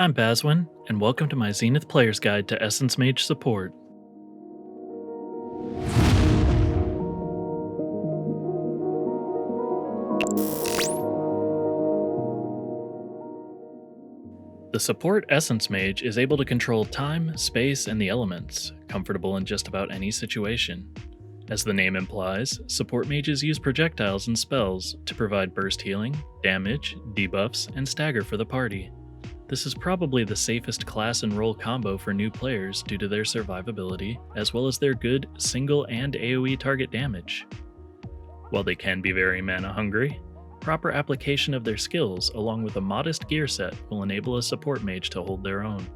I'm Bazwin, and welcome to my Zenith Player's Guide to Essence Mage Support. The Support Essence Mage is able to control time, space, and the elements, comfortable in just about any situation. As the name implies, Support Mages use projectiles and spells to provide burst healing, damage, debuffs, and stagger for the party. This is probably the safest class and role combo for new players due to their survivability, as well as their good single and AoE target damage. While they can be very mana hungry, proper application of their skills along with a modest gear set will enable a support mage to hold their own.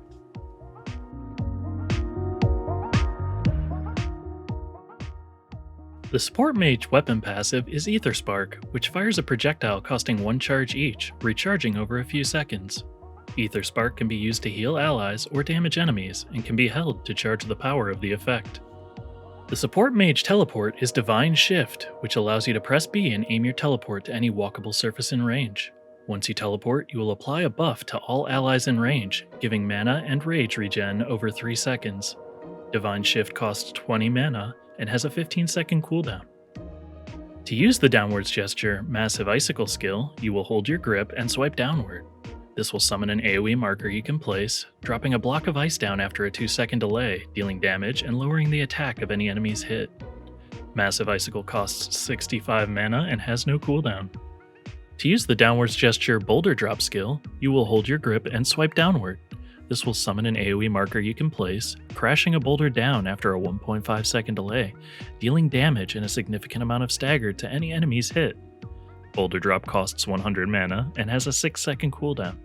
The support mage weapon passive is Ether Spark, which fires a projectile costing 1 charge each, recharging over a few seconds. Ether Spark can be used to heal allies or damage enemies, and can be held to charge the power of the effect. The support mage teleport is Divine Shift, which allows you to press B and aim your teleport to any walkable surface in range. Once you teleport, you will apply a buff to all allies in range, giving mana and rage regen over 3 seconds. Divine Shift costs 20 mana and has a 15-second cooldown. To use the downwards gesture Massive Icicle skill, you will hold your grip and swipe downward. This will summon an AoE marker you can place, dropping a block of ice down after a 2-second delay, dealing damage and lowering the attack of any enemy's hit. Massive Icicle costs 65 mana and has no cooldown. To use the downwards gesture Boulder Drop skill, you will hold your grip and swipe downward. This will summon an AoE marker you can place, crashing a boulder down after a 1.5-second delay, dealing damage and a significant amount of stagger to any enemy's hit. Boulder Drop costs 100 mana and has a 6-second cooldown.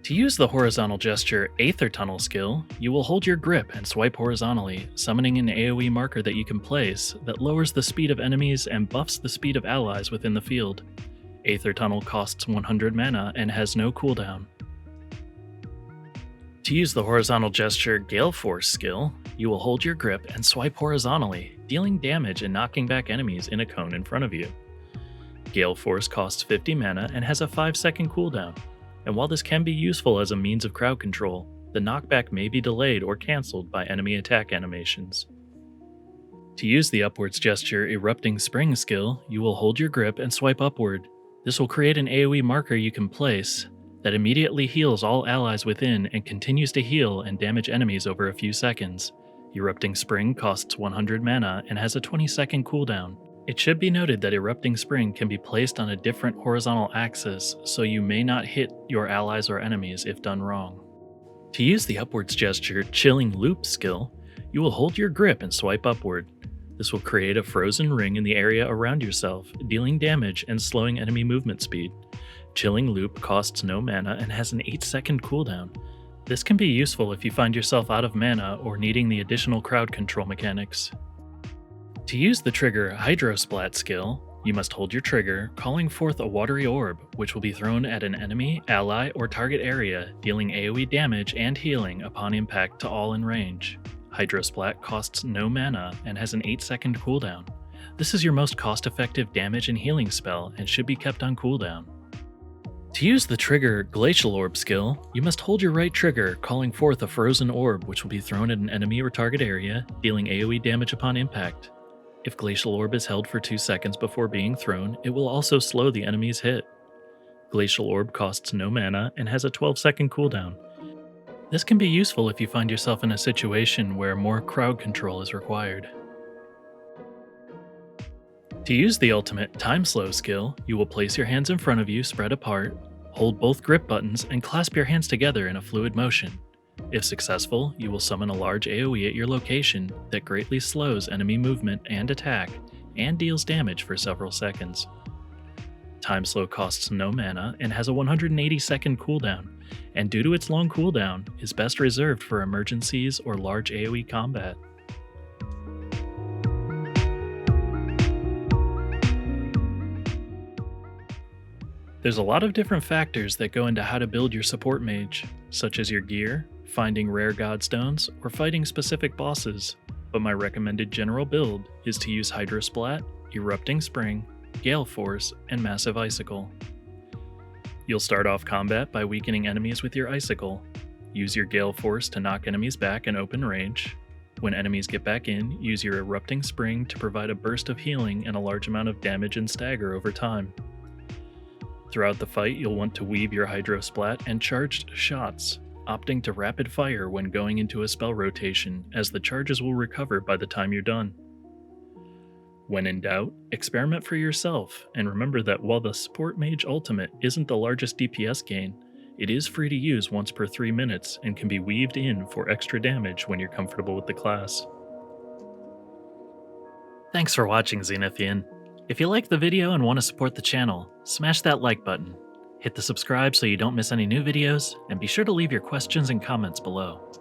To use the horizontal gesture Aether Tunnel skill, you will hold your grip and swipe horizontally, summoning an AoE marker that you can place that lowers the speed of enemies and buffs the speed of allies within the field. Aether Tunnel costs 100 mana and has no cooldown. To use the horizontal gesture Gale Force skill, you will hold your grip and swipe horizontally, dealing damage and knocking back enemies in a cone in front of you. Gale Force costs 50 mana and has a 5-second cooldown, and while this can be useful as a means of crowd control, the knockback may be delayed or cancelled by enemy attack animations. To use the upwards gesture Erupting Spring skill, you will hold your grip and swipe upward. This will create an AoE marker you can place that immediately heals all allies within and continues to heal and damage enemies over a few seconds. Erupting Spring costs 100 mana and has a 20-second cooldown. It should be noted that Erupting Spring can be placed on a different horizontal axis, so you may not hit your allies or enemies if done wrong. To use the upwards gesture Chilling Loop skill, you will hold your grip and swipe upward. This will create a frozen ring in the area around yourself, dealing damage and slowing enemy movement speed. Chilling Loop costs no mana and has an 8-second cooldown. This can be useful if you find yourself out of mana or needing the additional crowd control mechanics. To use the trigger Hydrosplat skill, you must hold your trigger, calling forth a watery orb, which will be thrown at an enemy, ally, or target area, dealing AoE damage and healing upon impact to all in range. Hydrosplat costs no mana and has an 8-second cooldown. This is your most cost-effective damage and healing spell and should be kept on cooldown. To use the trigger Glacial Orb skill, you must hold your right trigger, calling forth a frozen orb which will be thrown at an enemy or target area, dealing AoE damage upon impact. If Glacial Orb is held for 2 seconds before being thrown, it will also slow the enemy's hit. Glacial Orb costs no mana and has a 12-second cooldown. This can be useful if you find yourself in a situation where more crowd control is required. To use the ultimate Time Slow skill, you will place your hands in front of you spread apart, hold both grip buttons, and clasp your hands together in a fluid motion. If successful, you will summon a large AoE at your location that greatly slows enemy movement and attack, and deals damage for several seconds. Time Slow costs no mana and has a 180-second cooldown, and due to its long cooldown, is best reserved for emergencies or large AoE combat. There's a lot of different factors that go into how to build your support mage, such as your gear, finding rare godstones, or fighting specific bosses, but my recommended general build is to use Hydrosplat, Erupting Spring, Gale Force, and Massive Icicle. You'll start off combat by weakening enemies with your Icicle. Use your Gale Force to knock enemies back in open range. When enemies get back in, use your Erupting Spring to provide a burst of healing and a large amount of damage and stagger over time. Throughout the fight, you'll want to weave your Hydro Splat and charged shots, opting to rapid fire when going into a spell rotation, as the charges will recover by the time you're done. When in doubt, experiment for yourself, and remember that while the Support Mage Ultimate isn't the largest DPS gain, it is free to use once per 3 minutes and can be weaved in for extra damage when you're comfortable with the class. Thanks for watching, Zenithian. If you liked the video and want to support the channel, smash that like button, hit the subscribe so you don't miss any new videos, and be sure to leave your questions and comments below.